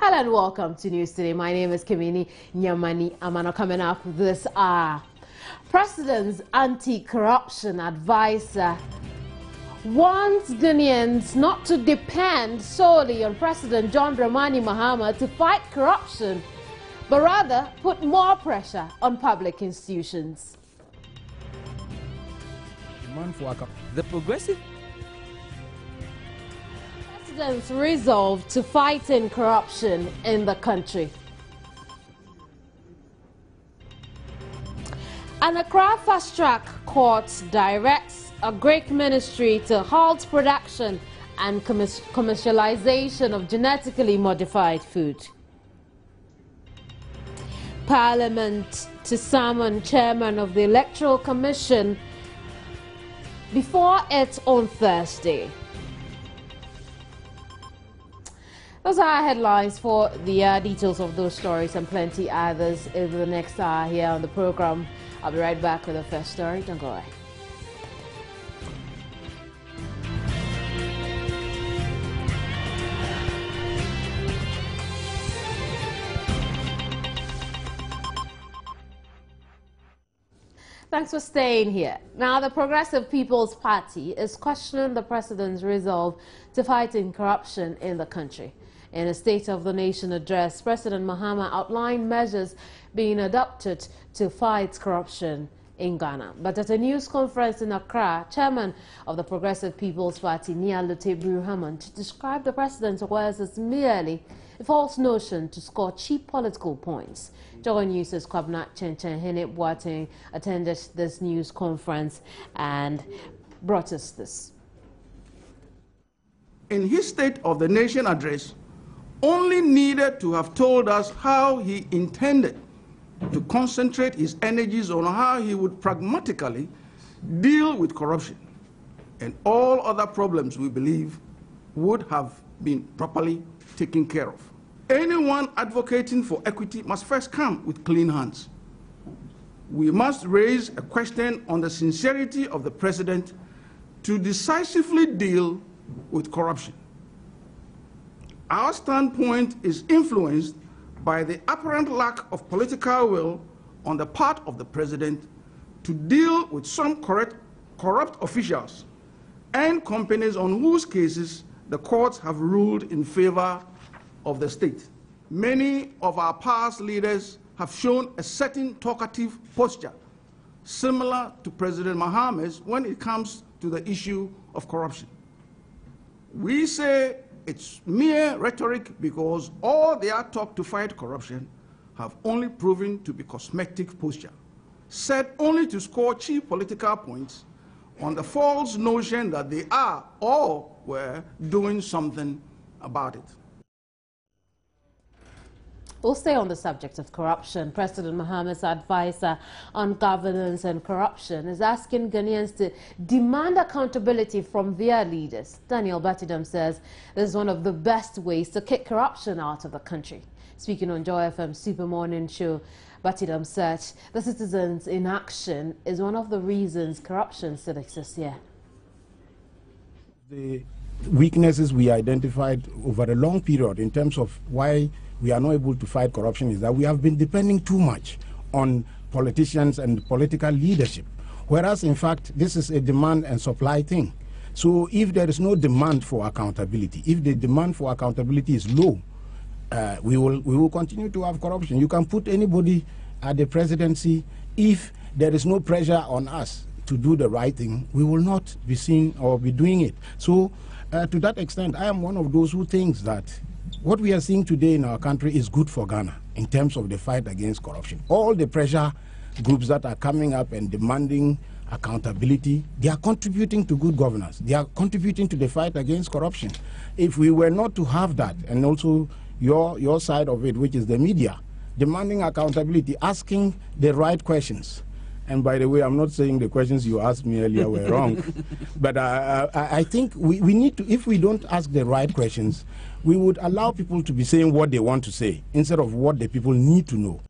Hello and welcome to News Today. My name is Kimini Nyamani Amano. Coming up this hour, President's anti-corruption advisor wants Ghanaians not to depend solely on President John Dramani Mahama to fight corruption, but rather put more pressure on public institutions. The Progressive President's resolve to fighting corruption in the country. An Accra fast-track court directs a Greek ministry to halt production and commercialization of genetically modified food. Parliament to summon chairman of the Electoral Commission before it on Thursday. Those are our headlines. For the details of those stories and plenty others over the next hour here on the program. I'll be right back with the first story. Don't go away. Thanks for staying here. Now, the Progressive People's Party is questioning the president's resolve to fighting corruption in the country. In a State of the Nation address, President Mahama outlined measures being adopted to fight corruption in Ghana. But at a news conference in Accra, chairman of the Progressive People's Party, Nia Lutebru Hammond, described the president's words as merely a false notion to score cheap political points. Jogo News' Kwabna Chenchen Hene Boateng attended this news conference and brought us this. In his State of the Nation address, only needed to have told us how he intended to concentrate his energies on how he would pragmatically deal with corruption, and all other problems, we believe, would have been properly taken care of. Anyone advocating for equity must first come with clean hands. We must raise a question on the sincerity of the president to decisively deal with corruption. Our standpoint is influenced by the apparent lack of political will on the part of the president to deal with some corrupt officials and companies on whose cases the courts have ruled in favor of the state. Many of our past leaders have shown a certain talkative posture similar to President Mahama's when it comes to the issue of corruption. We say it's mere rhetoric because all their talk to fight corruption have only proven to be cosmetic posture, said only to score cheap political points on the false notion that they are or were doing something about it. We'll stay on the subject of corruption. President Mahama's advisor on governance and corruption is asking Ghanaians to demand accountability from their leaders. Daniel Batidam says this is one of the best ways to kick corruption out of the country. Speaking on Joy FM Super Morning Show, Batidam said the citizens in action is one of the reasons corruption still exists here. The weaknesses we identified over a long period in terms of why we are not able to fight corruption is that we have been depending too much on politicians and political leadership, whereas in fact this is a demand and supply thing. So if there is no demand for accountability, if the demand for accountability is low, we will continue to have corruption. You can put anybody at the presidency. If there is no pressure on us to do the right thing, we will not be seen or be doing it. So to that extent, I am one of those who thinks that what we are seeing today in our country is good for Ghana in terms of the fight against corruption. All the pressure groups that are coming up and demanding accountability, they are contributing to good governance. They are contributing to the fight against corruption. If we were not to have that, and also your side of it, which is the media, demanding accountability, asking the right questions. And by the way, I'm not saying the questions you asked me earlier were wrong, but I think we need to, if we don't ask the right questions, we would allow people to be saying what they want to say instead of what the people need to know.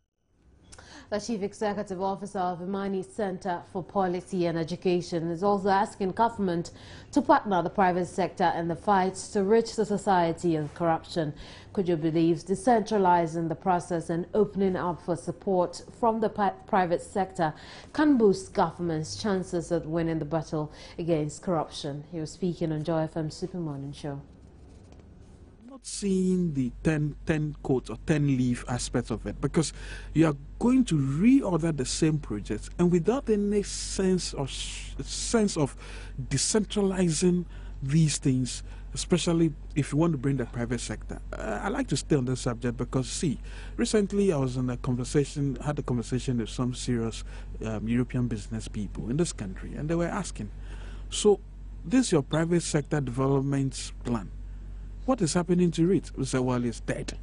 The Chief Executive Officer of Imani Center for Policy and Education is also asking government to partner the private sector in the fight to rid the society of corruption. Kudjo believes decentralizing the process and opening up for support from the private sector can boost government's chances of winning the battle against corruption. He was speaking on Joy FM Super Morning Show. Not seeing the 10 coats or 10 leaf aspect of it, because you are going to reorder the same projects and without any sense of decentralizing these things, especially if you want to bring the private sector. I like to stay on this subject because, see, recently I was in a conversation, had a conversation with some serious European business people in this country, and they were asking, so this is your private sector development plan. What is happening to it? We said, well, it's dead.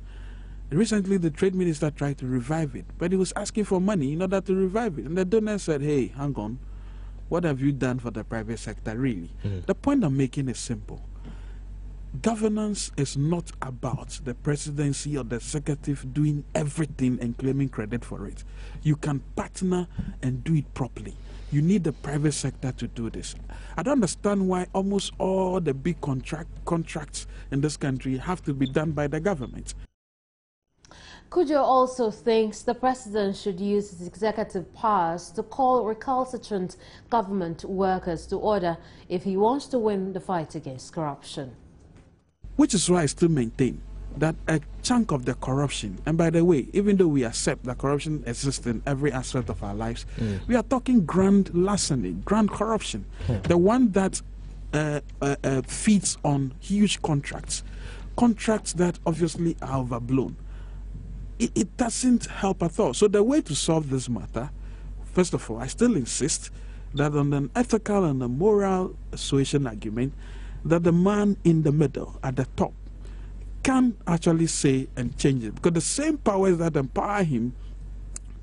Recently, the trade minister tried to revive it, but he was asking for money in order to revive it. And the donor said, hey, hang on, what have you done for the private sector, really? The point I'm making is simple. Governance is not about the presidency or the executive doing everything and claiming credit for it. You can partner and do it properly. You need the private sector to do this. I don't understand why almost all the big contracts in this country have to be done by the government. Kudjo also thinks the president should use his executive powers to call recalcitrant government workers to order if he wants to win the fight against corruption. Which is why I still maintain that a chunk of the corruption, and by the way, even though we accept that corruption exists in every aspect of our lives, we are talking grand larceny, grand corruption, the one that feeds on huge contracts that obviously are overblown. It doesn't help at all. So the way to solve this matter, first of all, I still insist that on an ethical and a moral persuasion argument, that the man in the middle, at the top, can actually say and change it. Because the same powers that empower him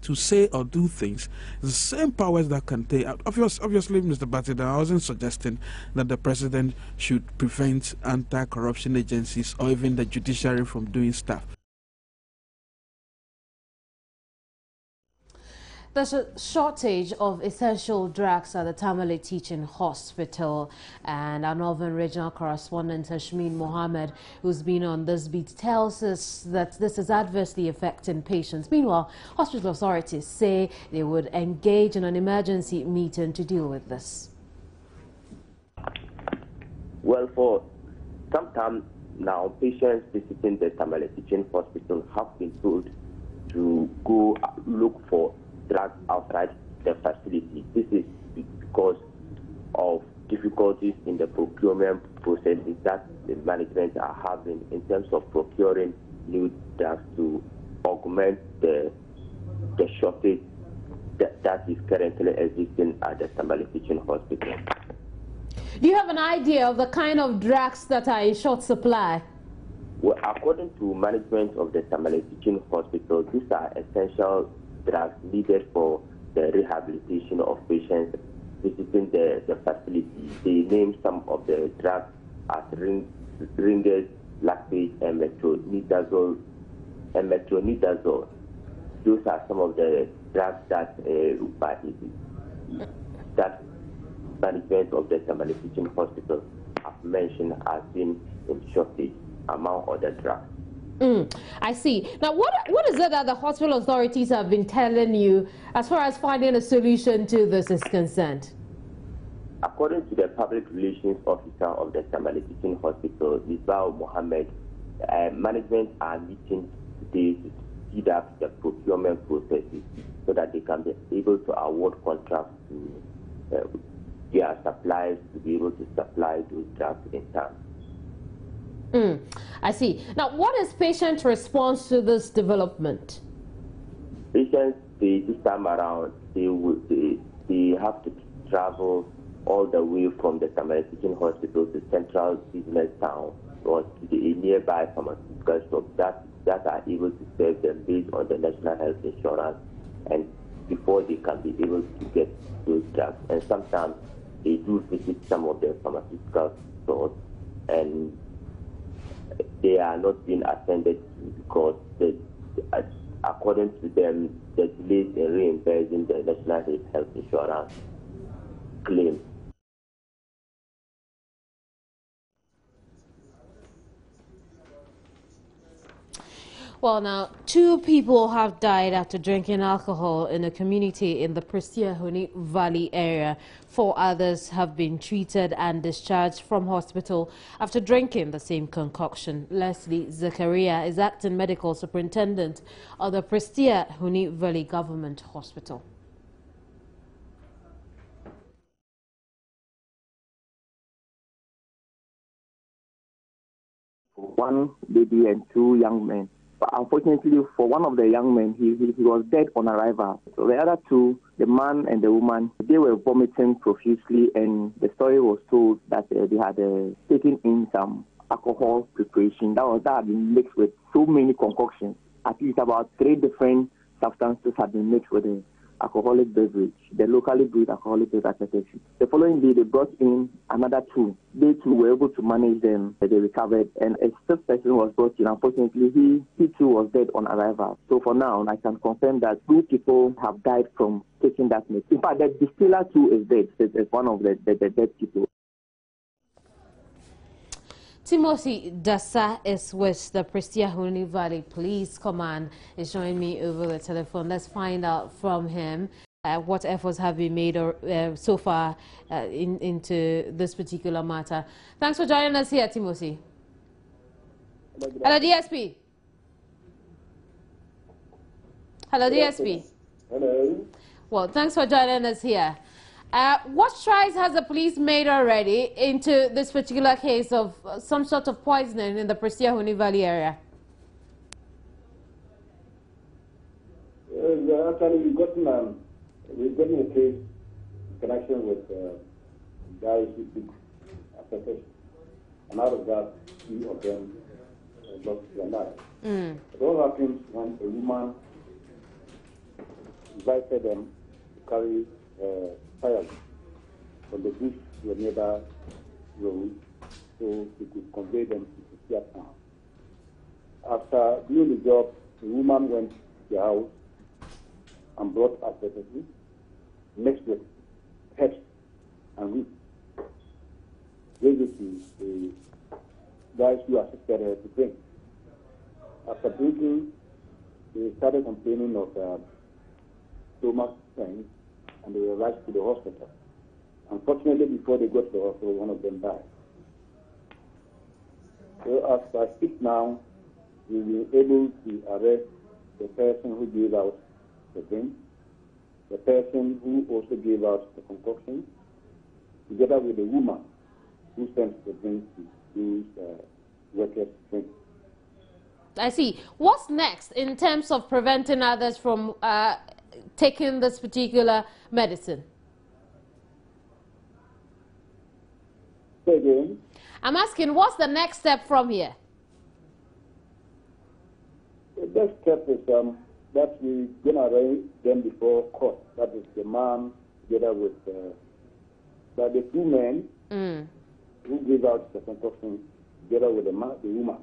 to say or do things, the same powers that can take out. Obviously, Mr. Batida, I wasn't suggesting that the president should prevent anti-corruption agencies or even the judiciary from doing stuff. There's a shortage of essential drugs at the Tamale Teaching Hospital, and our Northern Regional Correspondent Hashmin Mohammed, who's been on this beat, tells us that this is adversely affecting patients. Meanwhile, hospital authorities say they would engage in an emergency meeting to deal with this. Well, for some time now, patients visiting the Tamale Teaching Hospital have been told to go look for drugs outside the facility. This is because of difficulties in the procurement processes that the management are having in terms of procuring new drugs to augment the shortage that is currently existing at the Tamale Teaching Hospital. Do you have an idea of the kind of drugs that are in short supply? Well, according to management of the Tamale Teaching Hospital, these are essential drugs needed for the rehabilitation of patients visiting the facility. They name some of the drugs as Ringer's, Lactate, and metronidazole. Those are some of the drugs that that management of the Tamale Teaching Hospital have mentioned as being in shortage among other drugs. I see. Now, what is it that the hospital authorities have been telling you as far as finding a solution to this is concerned? According to the public relations officer of the Tamale Teaching Hospital, Misbah Mohammed, management are meeting today to speed up the procurement processes so that they can be able to award contracts to their suppliers to be able to supply those drugs in time. I see. Now, what is patient response to this development? Patients, this time around, they have to travel all the way from the Tamale Teaching Hospital to Central Business Town or to the nearby pharmaceutical shops that are able to serve them based on the National Health Insurance, and before they can be able to get those drugs. And sometimes they do visit some of the pharmaceutical stores, and they are not being attended to because according according to them, the delays in reimbursing the National Health Insurance claim. Well, now, 2 people have died after drinking alcohol in a community in the Prestia Huni Valley area. 4 others have been treated and discharged from hospital after drinking the same concoction. Leslie Zakaria is acting medical superintendent of the Prestia Huni Valley Government Hospital. One baby and 2 young men. But unfortunately, for one of the young men, he was dead on arrival. So the other 2, the man and the woman, they were vomiting profusely, and the story was told that they had taken in some alcohol preparation that had been mixed with so many concoctions. At least about 3 different substances had been mixed with the alcoholic beverage, the locally brewed alcoholic beverage. The following day, they brought in another 2. They too were able to manage them. They recovered, and a 5th person was brought in. Unfortunately, he too was dead on arrival. So for now, I can confirm that 2 people have died from taking that mix. In fact, the distiller too is dead. It's one of the dead people. Timothy Dasa is with the Prestia Huni Valley Police Command. Is joining me over the telephone. Let's find out from him what efforts have been made so far into this particular matter. Thanks for joining us here, Timothy. Hello, DSP. Hello, DSP. Hello. Well, thanks for joining us here. What strides has the police made already into this particular case of some sort of poisoning in the Prestia Huni Valley area? Actually, we've gotten a case in connection with guys who took affectation, and out of that, 2 of them lost their lives. It all happens when a woman invited them to carry firewood from the bush to a nearby road so they could convey them to the town. After doing the job, the woman went to the house and brought asbestos mixed with herbs and root. Gave it to the guys who assisted her to drink. After drinking, they started complaining of stomach pain, and they were rushed to the hospital. Unfortunately, before they got to the hospital, one of them died. So as I speak now, we were able to arrest the person who gave out the drink, the person who also gave out the concoction, together with the woman who sent the drink to those workers to drink. I see. What's next in terms of preventing others from taking this particular medicine? Say again? I'm asking, what's the next step from here? The next step is that we're going to arrange them before court. That is the man together with the 2 men who gave out the concoction together with the woman.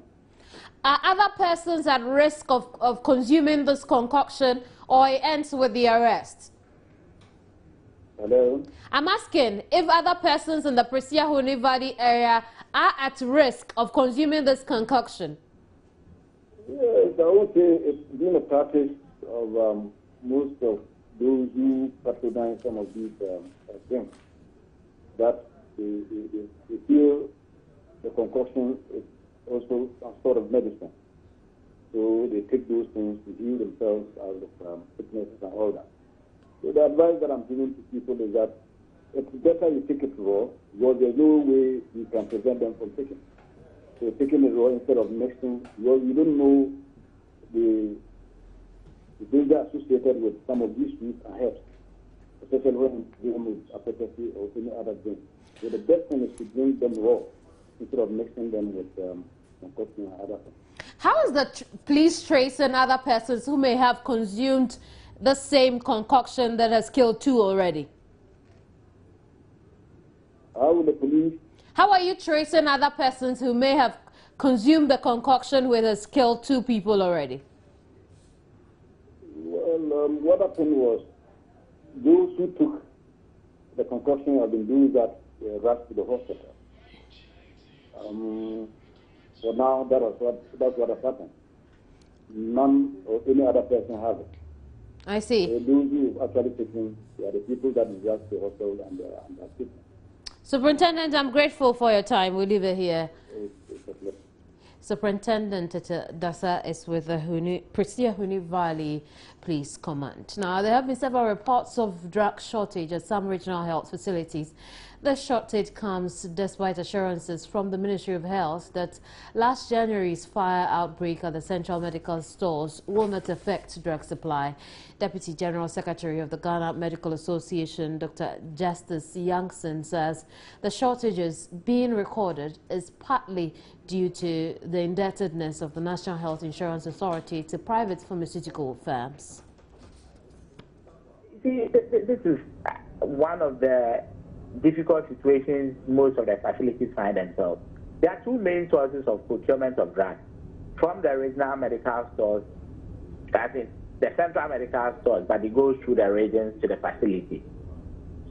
Are other persons at risk of consuming this concoction, or it ends with the arrest? Hello? I'm asking if other persons in the Prestia Huni Valley area are at risk of consuming this concoction. Yes, I would say it's been a practice of most of those who patronize some of these drinks, that they feel the concoction is also some sort of medicine. So they take those things to heal themselves out of sicknesses and all that. So the advice that I'm giving to people is that it's better you take it raw, because there's no way you can prevent them from taking it. So taking it raw instead of mixing, because you don't know the danger associated with some of these roots and herbs, especially when dealing with apothecary or any other drink. So the best thing is to drink them raw instead of mixing them with concoction and other things. How is the police tracing other persons who may have consumed the same concoction that has killed 2 already? How will the police? How are you tracing other persons who may have consumed the concoction which has killed 2 people already? what happened was those who took the concoction have been doing that rushed to the hospital. So now that's what has happened. None or any other person has it. I see. Those who actually taken, they are the people that is just the hospital and are sick. Superintendent, I'm grateful for your time. We'll leave it here. It's a pleasure. Superintendent Dasa is with the Prestia Huni Valley Police Command. Now, there have been several reports of drug shortage at some regional health facilities. The shortage comes despite assurances from the Ministry of Health that last January's fire outbreak at the Central Medical Stores will not affect drug supply. Deputy General Secretary of the Ghana Medical Association, Dr. Justice Youngson, says the shortages being recorded is partly due to the indebtedness of the National Health Insurance Authority to private pharmaceutical firms. See, this is one of the difficult situations most of the facilities find themselves. There are two main sources of procurement of drugs from the regional medical stores, that is the central medical stores, but it goes through the regions to the facility.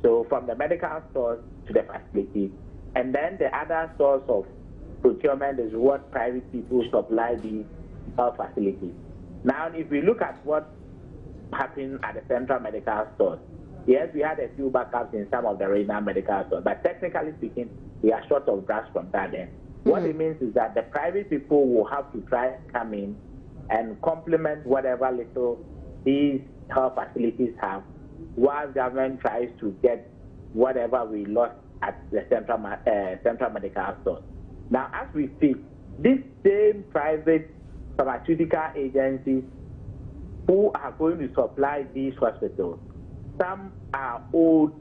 So from the medical stores to the facility, and then the other source of procurement is what private people supply these health facilities. Now, if we look at what happened at the central medical stores, yes, we had a few backups in some of the regional medical stores, but technically speaking, we are short of drugs from that end. What it means is that the private people will have to try to come in and complement whatever little these health facilities have, while government tries to get whatever we lost at the central medical stores. Now, as we speak, these same private pharmaceutical agencies who are going to supply these hospitals, some are owed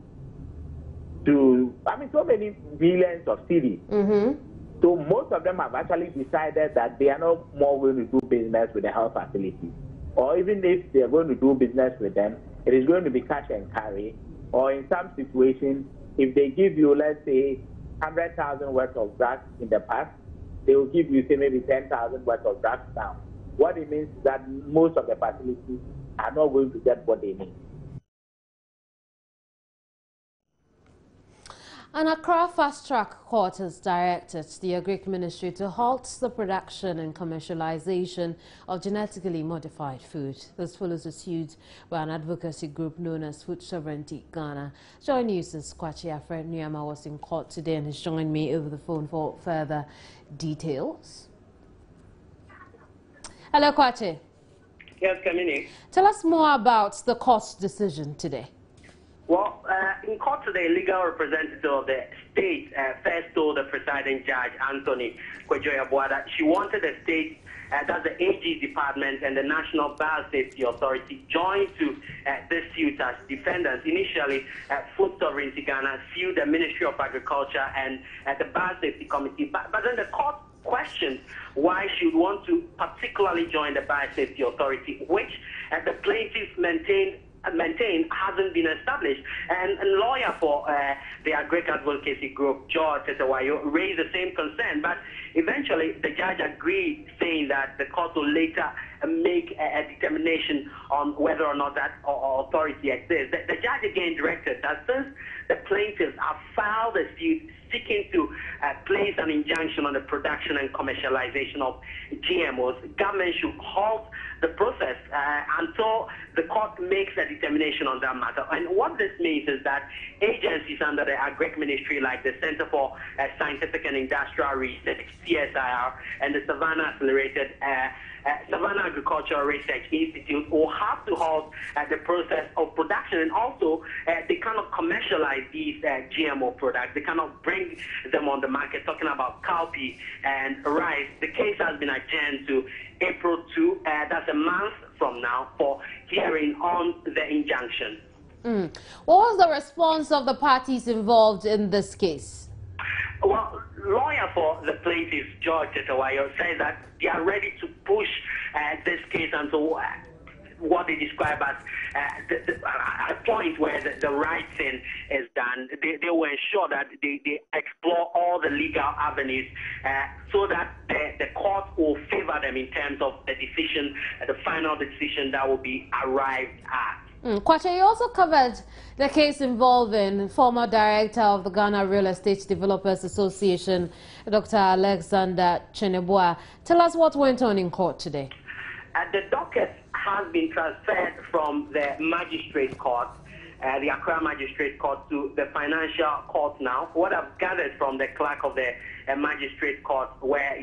to, so many billions of cedis. So most of them have actually decided that they are no more going to do business with the health facilities. Or even if they are going to do business with them, it is going to be cash and carry. Or in some situations, if they give you, let's say, 100,000 worth of drugs in the past, they will give you, say, maybe 10,000 worth of drugs now. What it means is that most of the facilities are not going to get what they need. An Accra Fast-Track Court has directed the Agric Ministry to halt the production and commercialization of genetically modified food. This follows a suit by an advocacy group known as Food Sovereignty Ghana. Joy News' Kwachi Afred Nuyama was in court today and has joined me over the phone for further details. Hello, Kwachi. Yes, Kamini. Tell us more about the court's decision today. Well, in court today, legal representative of the state first told the presiding judge, Anthony Kwejoya, that she wanted the state, that's the AG department and the National Biosafety Authority, join to this suit as defendants. Initially, Food Sovereignty Ghana sued the Ministry of Agriculture and the Biosafety Committee, but then the court questioned why she would want to particularly join the Biosafety Authority, which the plaintiffs maintain hasn't been established. And a lawyer for the Agric Advocacy Group, George Tetewayo, raised the same concern, but eventually the judge agreed, saying that the court will later make a determination on whether or not that authority exists. The judge again directed that since the plaintiffs have filed a suit seeking to place an injunction on the production and commercialization of GMOs, government should halt the process until the court makes a determination on that matter. And what this means is that agencies under the Agric Ministry, like the Center for Scientific and Industrial Research, CSIR, and the Savannah Agricultural Research Institute, will have to halt the process of production, and also they cannot commercialize these GMO products. They cannot bring them on the market. Talking about cowpea and rice, the case has been adjourned to April 2, that's a month from now, for hearing on the injunction. What was the response of the parties involved in this case? Well, lawyer for the plaintiffs, George Tetewayo, says that they are ready to push this case until what they describe as a point where the right thing is done. They will ensure that they explore all the legal avenues so that the court will favor them in terms of the decision, the final decision that will be arrived at. Kwacha, you also covered the case involving former director of the Ghana Real Estate Developers Association, Dr. Alexander Cheneboa. Tell us what went on in court today. The docket has been transferred from the magistrate court, the Accra Magistrate Court, to the financial court now. What I've gathered from the clerk of the magistrate court, where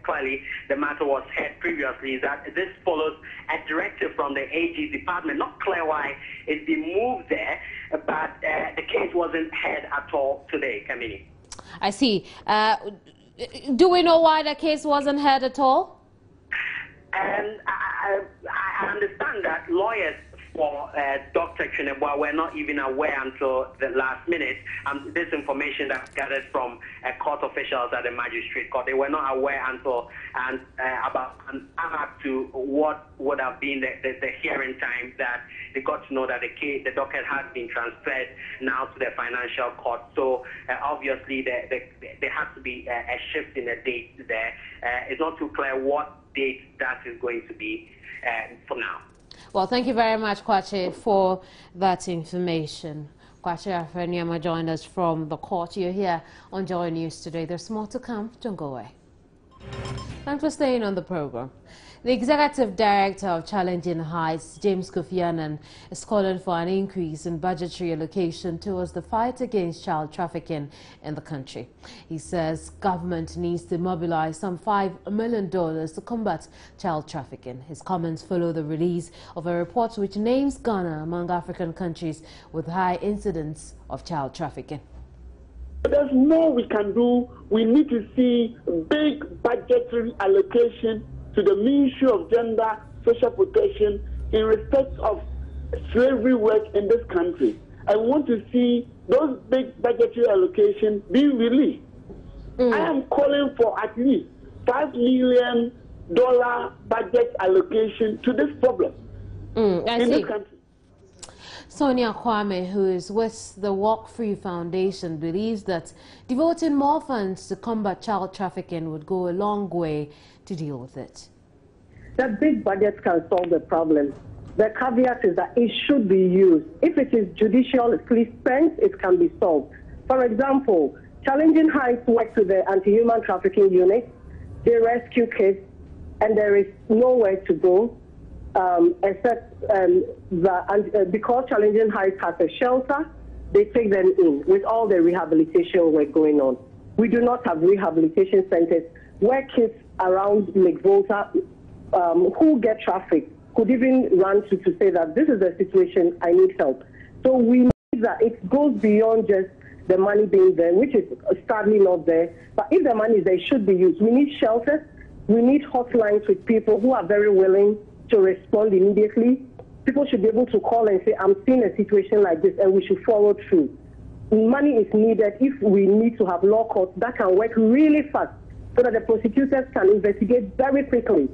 clearly the matter was heard previously, is that this follows a directive from the AG's department. Not clear why it's been moved there, but the case wasn't heard at all today, Kamini. I see. Do we know why the case wasn't heard at all? And I understand that lawyers for Dr. Cheneboa were not even aware until the last minute. This information that's gathered from court officials at the magistrate court, they were not aware until about an hour to what would have been the hearing time that they got to know that the docket has been transferred now to the financial court. So obviously there has to be a shift in the date there. It's not too clear what date that is going to be for now. Well, thank you very much, Kwache, for that information. Kwache Afreniama joined us from the court. You're here on Joy News today. There's more to come. Don't go away. Thanks for staying on the program. The Executive Director of Challenging Heights, James Kofi Annan, is calling for an increase in budgetary allocation towards the fight against child trafficking in the country. He says government needs to mobilize some $5 million to combat child trafficking. His comments follow the release of a report which names Ghana among African countries with high incidence of child trafficking. There's more we can do. We need to see big budgetary allocation to the Ministry of Gender, Social Protection in respect of slavery work in this country. I want to see those big budgetary allocations being released. I am calling for at least $5 million budget allocation to this problem in this country. Sonia Kwame, who is with the Walk Free Foundation, believes that devoting more funds to combat child trafficking would go a long way to deal with it. The big budget can solve the problem. The caveat is that it should be used. If it is judicially spent, it can be solved. For example, Challenging Heights works with the anti-human trafficking unit. They rescue kids, and there is nowhere to go except because Challenging Heights has a shelter, they take them in with all the rehabilitation work going on. We do not have rehabilitation centers where kids around McVolta who get trafficked could even run to say that this is the situation, I need help. So we need that it goes beyond just the money being there, which is sadly not there. But if the money is there, it should be used. We need shelters. We need hotlines with people who are very willing to respond immediately. People should be able to call and say, I'm seeing a situation like this, and we should follow through. Money is needed if we need to have law courts that can work really fast so that the prosecutors can investigate very quickly.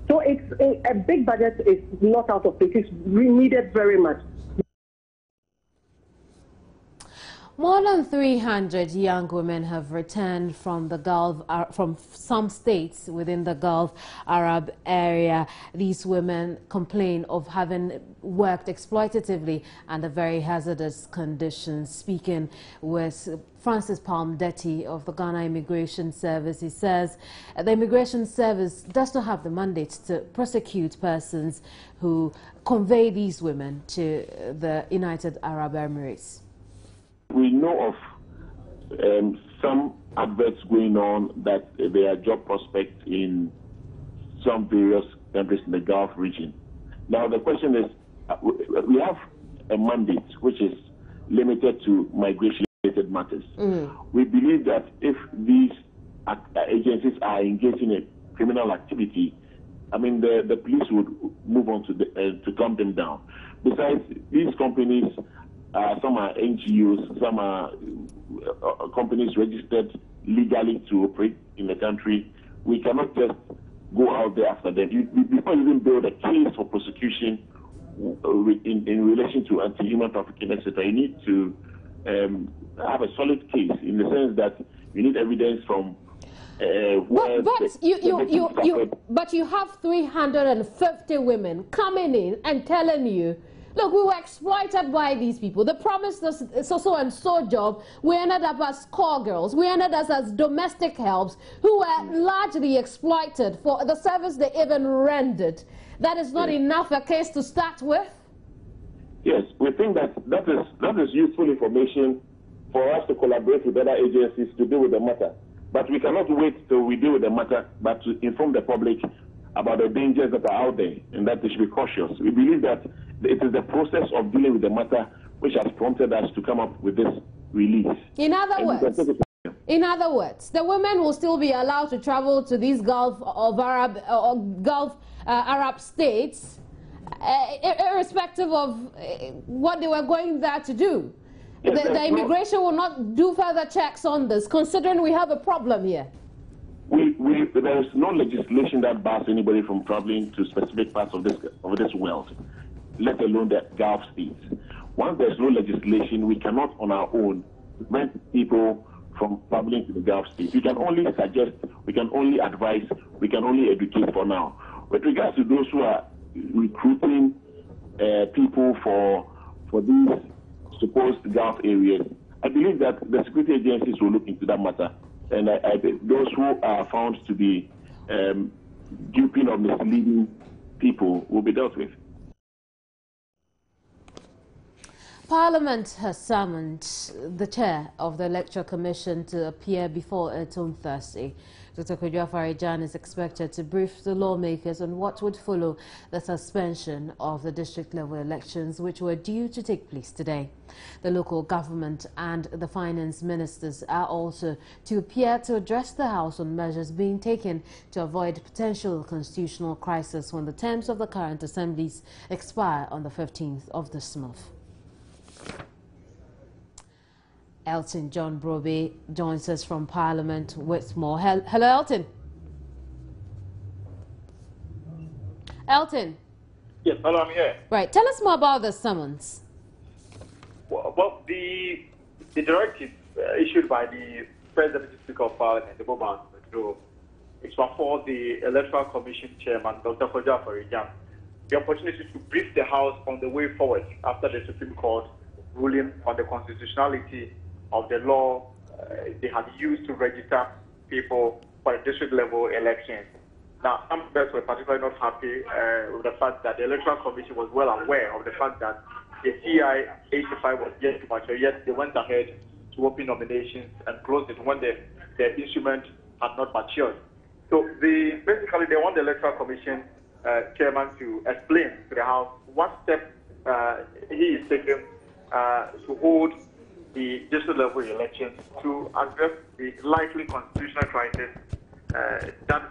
So it's a big budget is not out of place. It's needed very much. More than 300 young women have returned from the Gulf, from some states within the Gulf Arab area. These women complain of having worked exploitatively under very hazardous conditions. Speaking with Francis Palmdetti of the Ghana Immigration Service, he says the Immigration Service does not have the mandate to prosecute persons who convey these women to the United Arab Emirates. We know of some adverts going on that there are job prospects in some various countries in the Gulf region. Now the question is, we have a mandate which is limited to migration-related matters. We believe that if these agencies are engaged in a criminal activity, I mean, the police would move on to clamp them down. Besides, these companies, some are NGOs, some are companies registered legally to operate in the country. We cannot just go out there after them. Before you even build a case for prosecution in relation to anti-human trafficking, etc., you need to have a solid case in the sense that you need evidence from but you have 350 women coming in and telling you, look, we were exploited by these people. They promised us so and so job. We ended up as call girls. We ended up as domestic helps who were largely exploited for the service they even rendered. That is not enough a case to start with? Yes, we think that is useful information for us to collaborate with other agencies to deal with the matter. But we cannot wait till we deal with the matter, but to inform the public about the dangers that are out there and that they should be cautious. We believe that it is the process of dealing with the matter which has prompted us to come up with this release. In other words, the women will still be allowed to travel to these Gulf Arab states, irrespective of what they were going there to do. The immigration will not do further checks on this, considering we have a problem here. There is no legislation that bars anybody from traveling to specific parts of this world, let alone the Gulf states. Once there's no legislation, we cannot on our own prevent people from traveling to the Gulf states. We can only suggest, we can only advise, we can only educate for now. With regards to those who are recruiting people for these supposed Gulf areas, I believe that the security agencies will look into that matter, and those who are found to be duping or misleading people will be dealt with. Parliament has summoned the chair of the Electoral Commission to appear before it on Thursday. Dr. Kwadwo Afari-Gyan is expected to brief the lawmakers on what would follow the suspension of the district-level elections, which were due to take place today. The local government and the finance ministers are also to appear to address the House on measures being taken to avoid potential constitutional crisis when the terms of the current assemblies expire on the 15th of this month. Elton John Brobe joins us from Parliament with more. Hello, Elton. Elton. Yes, hello, I'm here. Right, tell us more about the summons. Well, the directive issued by the President Speaker of Parliament, the Boban, is to afford the Electoral Commission Chairman, Dr. Kwadwo Afari-Gyan, the opportunity to brief the House on the way forward after the Supreme Court ruling on the constitutionality of the law they had used to register people for the district-level elections. Now, some members were particularly not happy with the fact that the Electoral Commission was well aware of the fact that the CI 85 was yet to mature, yet they went ahead to open nominations and closed it when the instrument had not matured. So basically they want the Electoral Commission chairman to explain to the House what step he is taking to hold the district-level elections to address the likely constitutional crisis that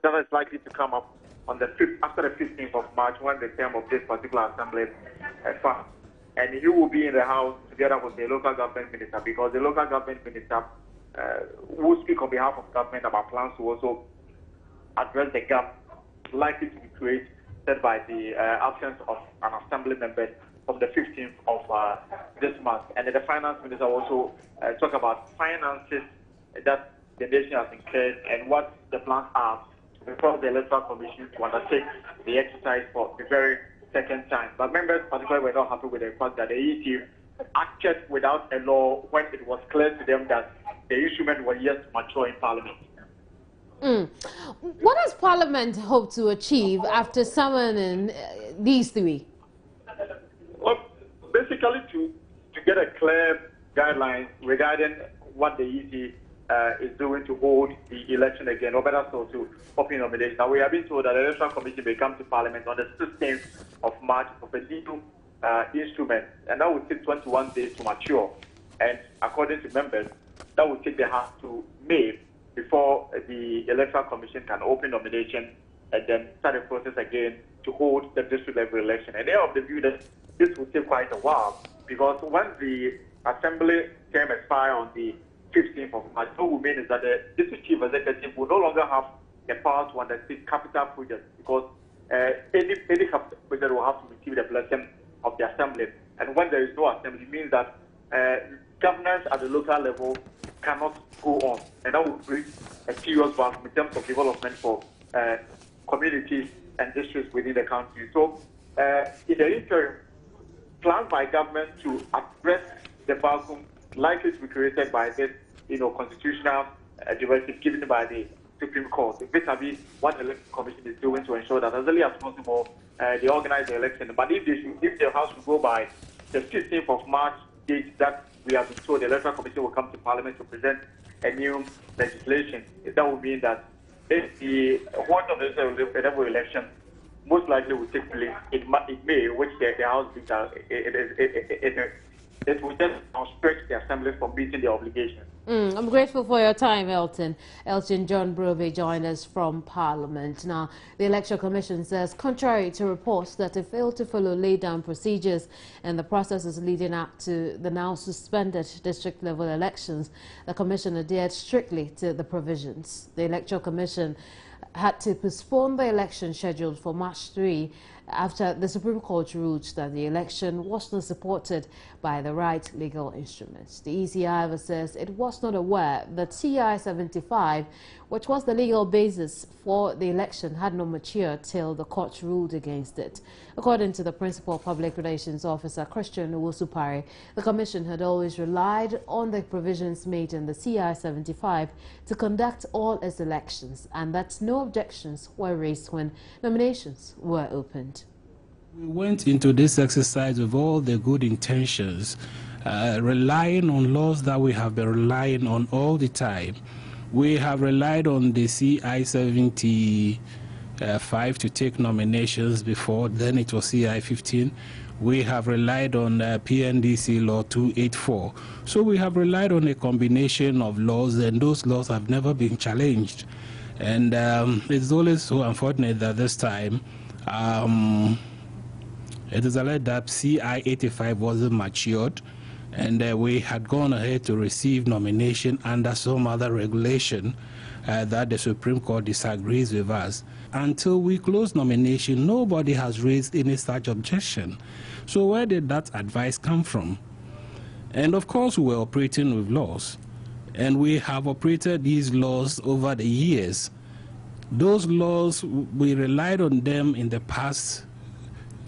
is likely to come up on after the 15th of March, when the term of this particular assembly expires. And he will be in the House together with the local government minister, because the local government minister will speak on behalf of government about plans to also address the gap likely to be created by the absence of an assembly member from the 15th of this month. And the finance minister also talk about finances that the nation has incurred and what the plans are before the Electoral Commission to undertake the exercise for the very second time. But members particularly were not happy with the fact that the ET acted without a law when it was clear to them that the instrument was yet to mature in Parliament. What does Parliament hope to achieve after summoning these three? Well, basically to get a clear guideline regarding what the EC is doing to hold the election again, or better so to open nomination. Now, we have been told that the Electoral Commission may come to Parliament on the 16th of March of a new instrument, and that will take 21 days to mature. And according to members, that will take the House to May before the Electoral Commission can open nomination and then start the process again to hold the district-level election. And they are of the view that this will take quite a while, because once the Assembly term expires on the 15th of March, what will mean is that the District Chief Executive will no longer have the power to undertake capital projects, because any capital project will have to receive the blessing of the assembly. And when there is no assembly, it means that governance at the local level cannot go on, and that will bring a serious vacuum in terms of development for communities and districts within the country. So, in the interim, plans by government to address the vacuum likely to be created by this, constitutional directive given by the Supreme Court. Vis-a-vis what the Election Commission is doing to ensure that as early as possible they organize the election. But if the House will go by the 15th of March date that we have been told the Electoral Commission will come to Parliament to present a new legislation, that would mean that if the one of the federal election most likely will take place in May, which the House it will just stretch the Assembly from meeting their obligations. I'm grateful for your time, Elton. Elton John Brobe joined us from Parliament. Now, the Electoral Commission says, contrary to reports that it failed to follow laid-down procedures and the processes leading up to the now suspended district-level elections, the Commission adhered strictly to the provisions. The Electoral Commission had to postpone the election scheduled for March 3 after the Supreme Court ruled that the election was not supported by the right legal instruments. The EC, however, says it was not aware that CI 75, which was the legal basis for the election, had not matured till the court ruled against it. According to the Principal Public Relations Officer, Christian Owusu-Parry, the Commission had always relied on the provisions made in the CI 75 to conduct all its elections, and that no objections were raised when nominations were opened. We went into this exercise with all the good intentions, relying on laws that we have been relying on all the time. We have relied on the CI 75 to take nominations before, then it was CI 15. We have relied on PNDC Law 284. So we have relied on a combination of laws, and those laws have never been challenged. And it's always so unfortunate that this time it is alleged that CI 85 wasn't matured, and we had gone ahead to receive nomination under some other regulation that the Supreme Court disagrees with us. Until we close nomination, nobody has raised any such objection. So where did that advice come from? And of course, we were operating with laws, and we have operated these laws over the years. Those laws, we relied on them in the past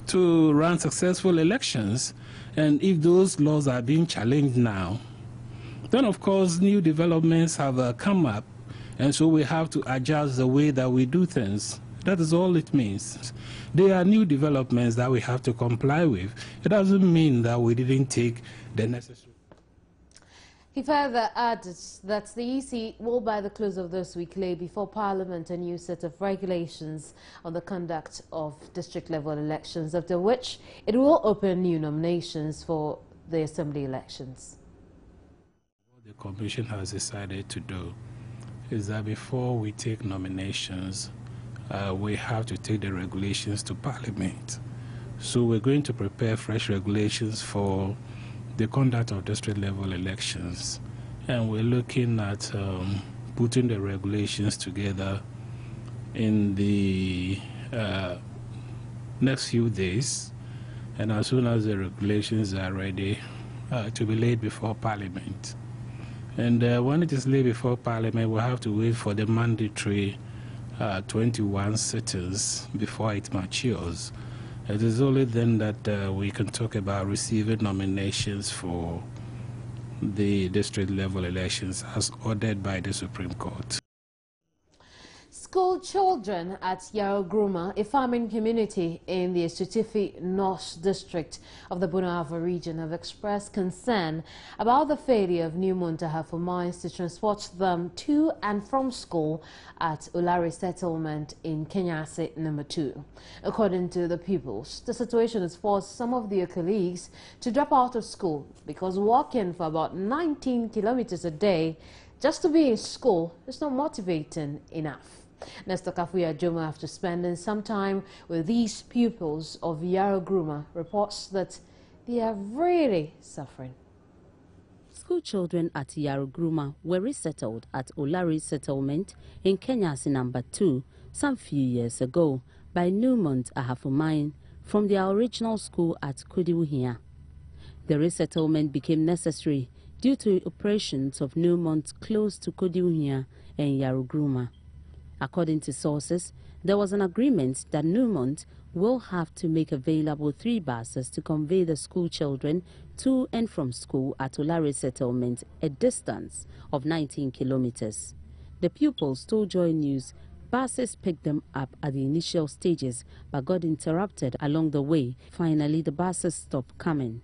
to run successful elections, and if those laws are being challenged now, then of course new developments have come up, and so we have to adjust the way that we do things. That is all it means. There are new developments that we have to comply with. It doesn't mean that we didn't take the necessary. He further added that the EC will, by the close of this week, lay before Parliament a new set of regulations on the conduct of district-level elections, after which it will open new nominations for the Assembly elections. What the Commission has decided to do is that before we take nominations, we have to take the regulations to Parliament. So we're going to prepare fresh regulations for the conduct of district-level elections, and we're looking at putting the regulations together in the next few days, and as soon as the regulations are ready, to be laid before Parliament. And when it is laid before Parliament, we'll have to wait for the mandatory 21 sittings before it matures. It is only then that we can talk about receiving nominations for the district-level elections as ordered by the Supreme Court. School children at Yarogruma, a farming community in the Esutefi North District of the Bunaava region, have expressed concern about the failure of New Muntaha mines to transport them to and from school at Ulari Settlement in Kenyasi No. 2. According to the pupils, the situation has forced some of their colleagues to drop out of school because walking for about 19 kilometers a day just to be in school is not motivating enough. Nestor Kafuya Jomo, after spending some time with these pupils of Yarogruma, reports that they are really suffering. school children at Yarugruma were resettled at Olari Settlement in Kenyasi number 2 some few years ago by Newmont Ahafumine from their original school at Kodiwuhia. The resettlement became necessary due to operations of Newmont close to Kodiwuhia and Yarugruma. According to sources, there was an agreement that Newmont will have to make available 3 buses to convey the school children to and from school at Olari Settlement, a distance of 19 kilometers. The pupils told Joy News buses picked them up at the initial stages but got interrupted along the way. Finally, the buses stopped coming.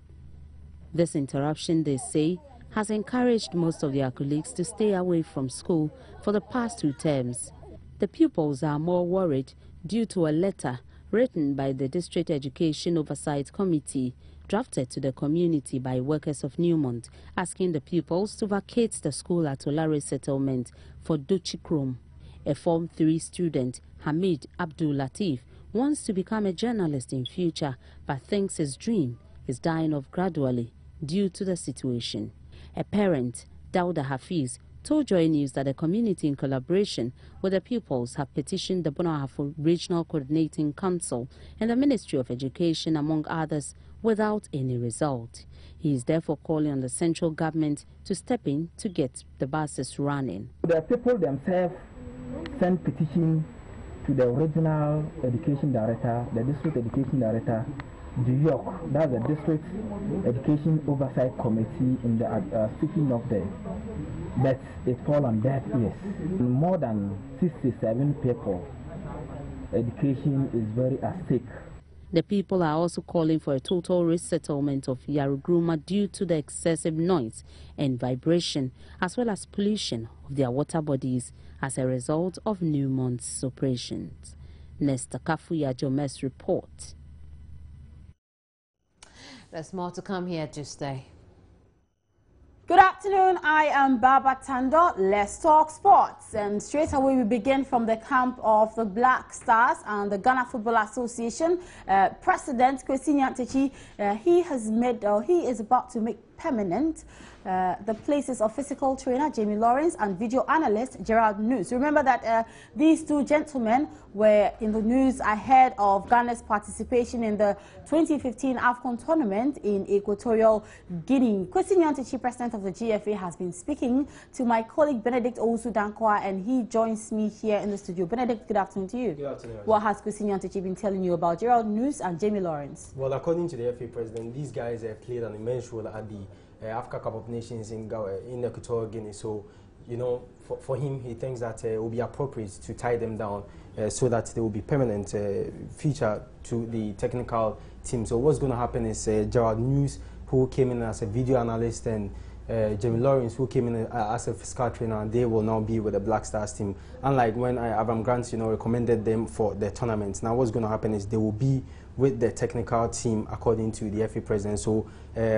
This interruption, they say, has encouraged most of their colleagues to stay away from school for the past 2 terms. The pupils are more worried due to a letter written by the District Education Oversight Committee drafted to the community by workers of Newmont, asking the pupils to vacate the school at Olari Settlement for Dochikrom. A Form 3 student, Hamid Abdul Latif, wants to become a journalist in future but thinks his dream is dying off gradually due to the situation. A parent, Dauda Hafiz, told Joy News that the community, in collaboration with the pupils, have petitioned the Bono Regional Coordinating Council and the Ministry of Education, among others, without any result. He is therefore calling on the central government to step in to get the buses running. The people themselves sent petition to the Regional Education Director, the District Education Director, New York, that's the District Education Oversight Committee in the speaking of there. But it fall on deaf ears. More than 67 people. Education is very at stake. The people are also calling for a total resettlement of Yarugruma due to the excessive noise and vibration, as well as pollution of their water bodies as a result of Newmont's operations. Nesta Kafuya Jomes report. There's more to come here, just stay. Good afternoon, I am Baba Tando. Let's talk sports. And straight away we begin from the camp of the Black Stars and the Ghana Football Association. President Kwesi Nyantakyi, he is about to make permanent the places of physical trainer Jamie Lawrence and video analyst Gerald News. Remember that these 2 gentlemen were in the news ahead of Ghana's participation in the 2015 AFCON tournament in Equatorial Guinea. Kwesi Nyantakyi, president of the GFA, has been speaking to my colleague Benedict Owusu-Dankwa, and he joins me here in the studio. Benedict, good afternoon to you. Good afternoon. What has Kwesi Nyantakyi been telling you about Gerald News and Jamie Lawrence? Well, according to the FA president, these guys have played an immense role at the Africa Cup of Nations in Equatorial Guinea. So, you know, for him, he thinks that it will be appropriate to tie them down so that there will be permanent feature to the technical team. So what's going to happen is Gerald News, who came in as a video analyst, and Jamie Lawrence, who came in as a physical trainer, and they will now be with the Black Stars team. Unlike when Avram Grant, you know, recommended them for the tournament. Now what's going to happen is they will be with the technical team, according to the FA president. So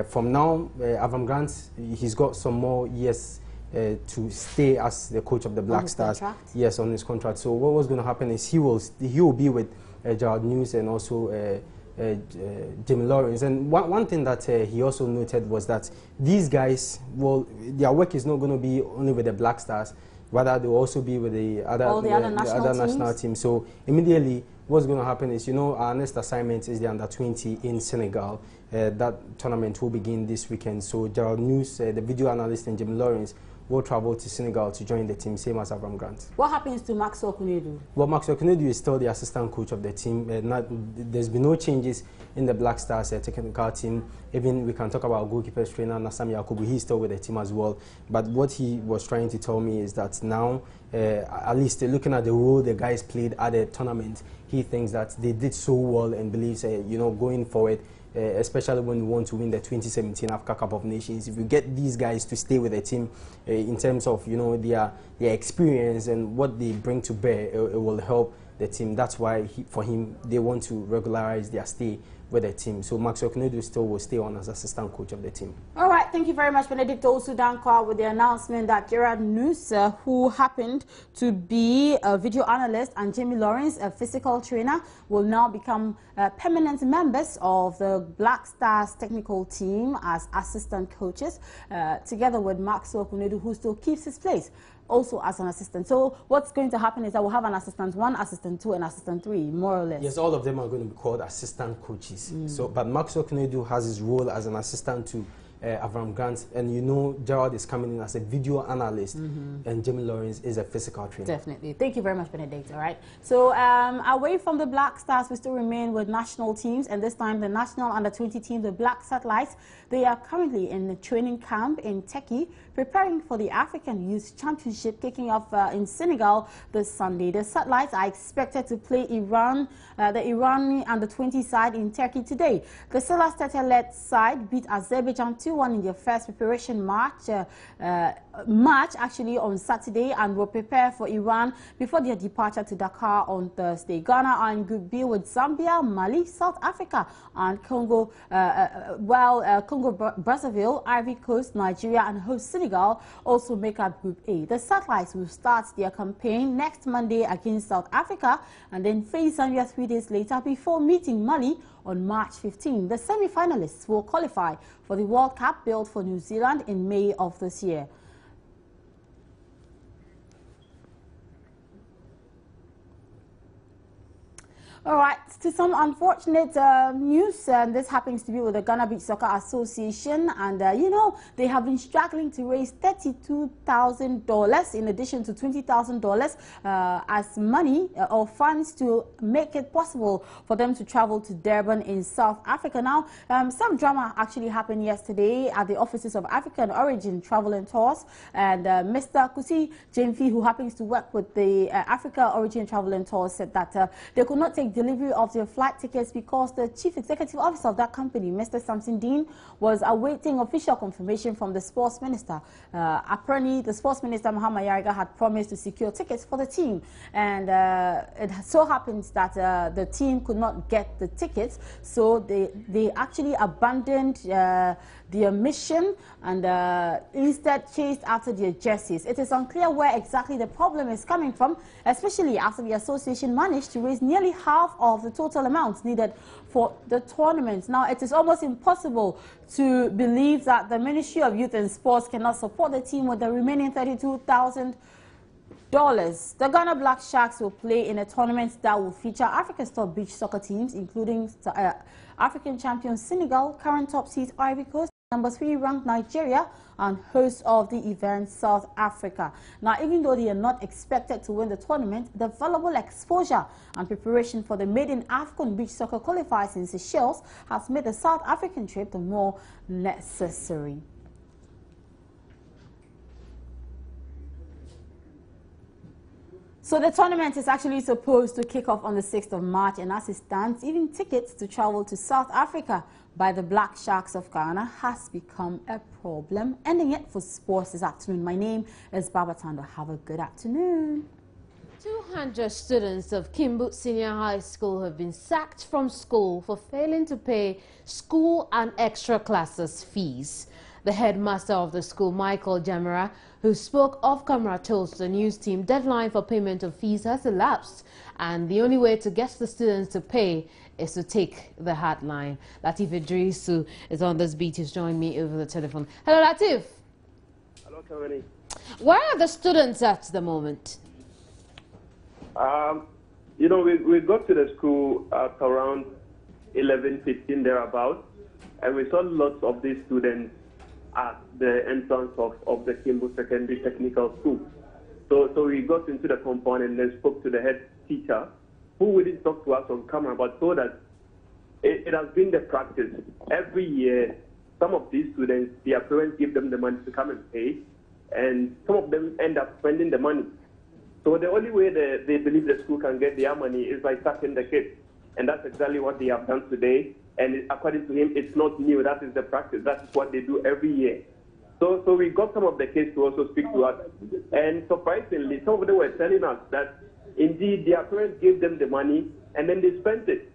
from now, Avram Grant, he's got some more years to stay as the coach of the Black Stars. Contract? Yes, on his contract. So what was going to happen is he will be with Gerald News and also Jamie Lawrence. And one thing that he also noted was that these guys, well, their work is not going to be only with the Black Stars, rather they will also be with the other national teams. So immediately what's going to happen is, you know, our next assignment is the Under-20 in Senegal. That tournament will begin this weekend. So Gerald News, the video analyst, and Jamie Lawrence will travel to Senegal to join the team, same as Avram Grant. What happens to Maxwell Kunedu? Well, Maxwell Kunedu is still the assistant coach of the team. There's been no changes in the Black Stars technical team. Even we can talk about goalkeepers trainer Nasam Yakubu. He's still with the team as well. But what he was trying to tell me is that now, at least looking at the role the guys played at the tournament, he thinks that they did so well and believes, you know, going forward, especially when we want to win the 2017 Africa Cup of Nations, if you get these guys to stay with the team in terms of, you know, their experience and what they bring to bear, it will help the team. That's why for him, they want to regularize their stay with the team. So Maxwell Kunedu still will stay on as assistant coach of the team. All right, thank you very much, Benedict Osudankwa, with the announcement that Gerard Nusa, who happened to be a video analyst, and Jamie Lawrence, a physical trainer, will now become permanent members of the Black Stars technical team as assistant coaches, together with Maxwell Kunedu, who still keeps his place also as an assistant. So what's going to happen is that we'll have an assistant 1, assistant 2, and assistant 3, more or less. Yes, all of them are going to be called assistant coaches. So, but Maxwell Kunedu has his role as an assistant to Avram Grant, and you know Gerald is coming in as a video analyst, and Jamie Lawrence is a physical trainer. Definitely. Thank you very much, Benedict. All right. So away from the Black Stars, we still remain with national teams, and this time the national under-20 team, the Black Satellites, they are currently in the training camp in Turkey, preparing for the African Youth Championship kicking off in Senegal this Sunday. The Satellites are expected to play Iran, the Iranian under-20 side in Turkey today. The Silas Tete-led side beat Azerbaijan 2-1 in their first preparation match actually on Saturday, and will prepare for Iran before their departure to Dakar on Thursday. Ghana are in Group B with Zambia, Mali, South Africa, and Congo, Congo-Brazzaville, Ivory Coast, Nigeria, and host Senegal also make up Group A. The Satellites will start their campaign next Monday against South Africa and then face Zambia 3 days later before meeting Mali on March 15. The semi-finalists will qualify for the World Cup built for New Zealand in May of this year. All right, to some unfortunate news, this happens to be with the Ghana Beach Soccer Association, and you know, they have been struggling to raise $32,000 in addition to $20,000 as money or funds to make it possible for them to travel to Durban in South Africa. Now, some drama actually happened yesterday at the offices of African Origin Travel and Tours, and Mr. Kusi Jemfi, who happens to work with the Africa Origin Travel and Tours, said that they could not take delivery of their flight tickets because the chief executive officer of that company, Mr. Samson Dean, was awaiting official confirmation from the sports minister. Apparently, the sports minister, Muhammad Yariga, had promised to secure tickets for the team, and it so happens that the team could not get the tickets, so they actually abandoned their mission and instead chased after their jerseys. It is unclear where exactly the problem is coming from, especially after the association managed to raise nearly half of the total amount needed for the tournament. Now, it is almost impossible to believe that the Ministry of Youth and Sports cannot support the team with the remaining $32,000. The Ghana Black Sharks will play in a tournament that will feature Africa's top beach soccer teams, including African champion Senegal, current top seed Ivory Coast, number 3 ranked Nigeria, and host of the event South Africa. Now, even though they are not expected to win the tournament, the valuable exposure and preparation for the maiden AFCON beach soccer qualifiers in Seychelles has made the South African trip the more necessary. So the tournament is actually supposed to kick off on the 6th of March, and as it stands, even tickets to travel to South Africa by the Black Sharks of Ghana has become a problem. Ending it for sports this afternoon. My name is Baba Tando. Have a good afternoon. 200 students of Kimbu Senior High School have been sacked from school for failing to pay school and extra classes fees. The headmaster of the school, Michael Jamara, who spoke off camera, told the news team deadline for payment of fees has elapsed, and the only way to get the students to pay is to take the hotline. Latif Idrisu is on this beat. He's joined me over the telephone. Hello, Latif. Hello, Kamini. Where are the students at the moment? You know, we got to the school at around 11:15 thereabouts, and we saw lots of these students at the entrance of the Kimbu Secondary Technical School. So we got into the compound and then spoke to the head teacher, who wouldn't talk to us on camera, but told us it has been the practice. Every year, some of these students, their parents give them the money to come and pay, and some of them end up spending the money. So the only way they believe the school can get their money is by sacking the kids. And that's exactly what they have done today. And according to him, it's not new. That is the practice. That is what they do every year. So we got some of the kids to also speak to us. And surprisingly, some of them were telling us that indeed their parents gave them the money and then they spent it.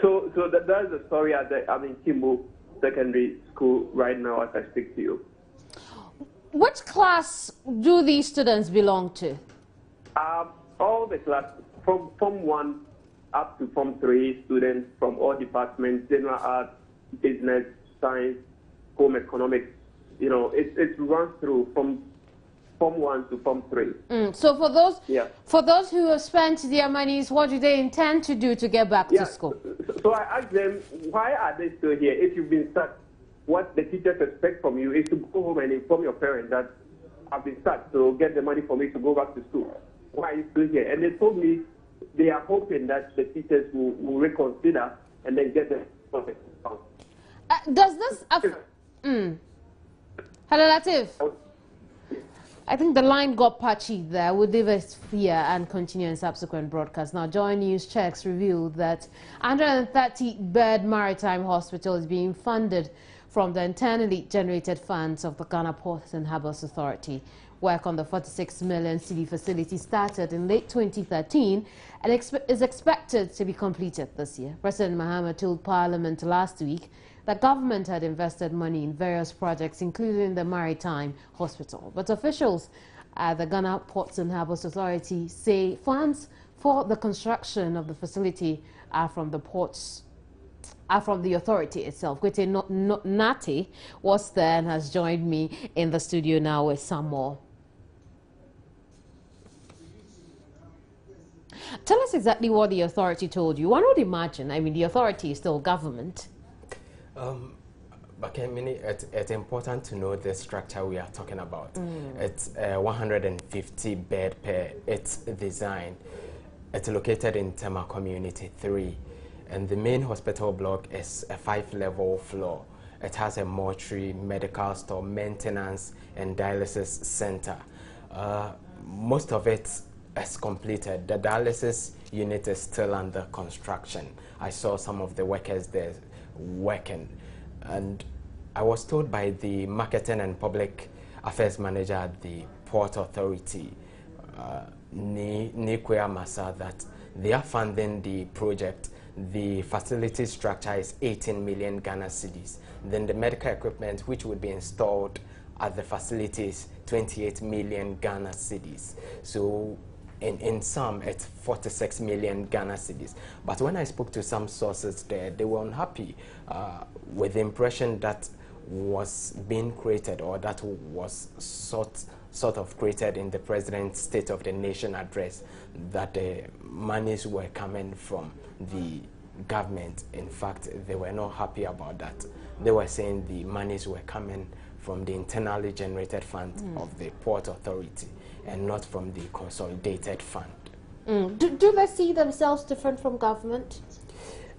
So that's the story at Kimbu. Secondary School right now as I speak to you. Which class do these students belong to? All the classes, from Form 1 up to Form 3, students from all departments, general arts, business, science, home economics. You know, it runs through from Form 1 to Form 3. So for those who have spent their monies, what do they intend to do to get back to school? So I asked them, why are they still here? If you've been stuck, what the teachers expect from you is to go home and inform your parents that I've been stuck, so get the money for me to go back to school. Why are you still here? And they told me they are hoping that the teachers will reconsider and then get the money. Does this... Hello, Latif. I think the line got patchy there. We'll leave it here and continue in subsequent broadcasts. Now, Joy News checks revealed that 130-bed maritime hospital is being funded from the internally generated funds of the Ghana Ports and Harbours Authority. Work on the 46 million cedi facility started in late 2013 and is expected to be completed this year. President Mahama told Parliament last week that government had invested money in various projects, including the Maritime Hospital. But officials at the Ghana Ports and Harbours Authority say funds for the construction of the facility are from the authority itself. Kwete Nati was there and has joined me in the studio now with some more. Tell us exactly what the authority told you. One would imagine, I mean, the authority is still government. But it's important to know the structure we are talking about. It's 150 bed per its design. It's located in Tema Community 3. And the main hospital block is a 5-level floor. It has a mortuary, medical store, maintenance, and dialysis center. Most of it is completed. The dialysis unit is still under construction. I saw some of the workers there working. And I was told by the marketing and public affairs manager at the Port Authority, Nikwea Masa, that they are funding the project. The facility structure is 18 million Ghana cedis. Then the medical equipment which would be installed at the facility is 28 million Ghana cedis. So in sum, it's 46 million Ghana cedis. But when I spoke to some sources there, they were unhappy with the impression that was being created, or that was sort of created in the President's State of the Nation address, that the monies were coming from the government. In fact, they were not happy about that. They were saying the monies were coming from the internally generated fund of the Port Authority and not from the consolidated fund. Do they see themselves different from government?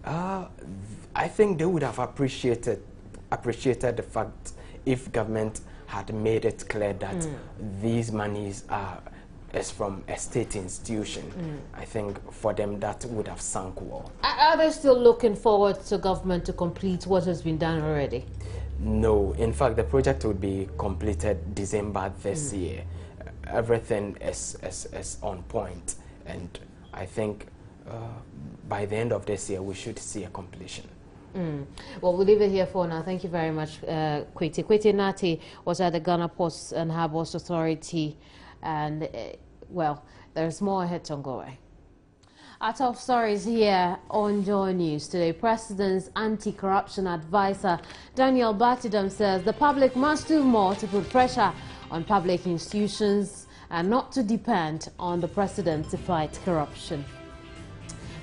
I think they would have appreciated the fact if government had made it clear that these monies is from a state institution. I think for them that would have sunk well. Are they still looking forward to government to complete what has been done already? No, in fact the project would be completed December this year. Everything is on point, and I think by the end of this year we should see a completion. Well, we'll leave it here for now. Thank you very much, Kwete. Kwete Nati was at the Ghana Ports and Harbours Authority, and well, there's more ahead to go. Our top stories here on Joy News today. President's anti-corruption advisor Daniel Batidam says the public must do more to put pressure on public institutions and not to depend on the president to fight corruption.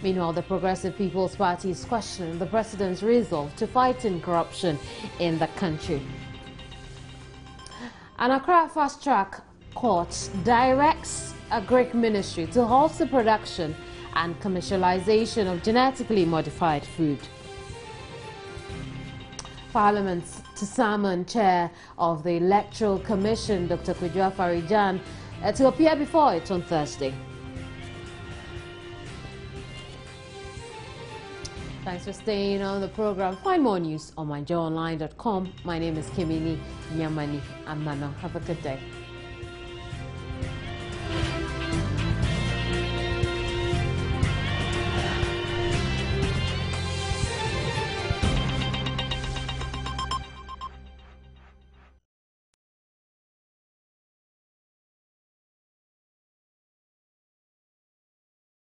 Meanwhile, the Progressive People's Party is questioning the president's resolve to fight corruption in the country. An Accra fast-track court directs a Greek ministry to halt the production and commercialization of genetically modified food. Parliament's to summon chair of the Electoral Commission, Dr. Kwadwo Afari-Gyan, to appear before it on Thursday. Thanks for staying on the program. Find more news on myjoyonline.com. My name is Kimini Nyamani Amano. Have a good day.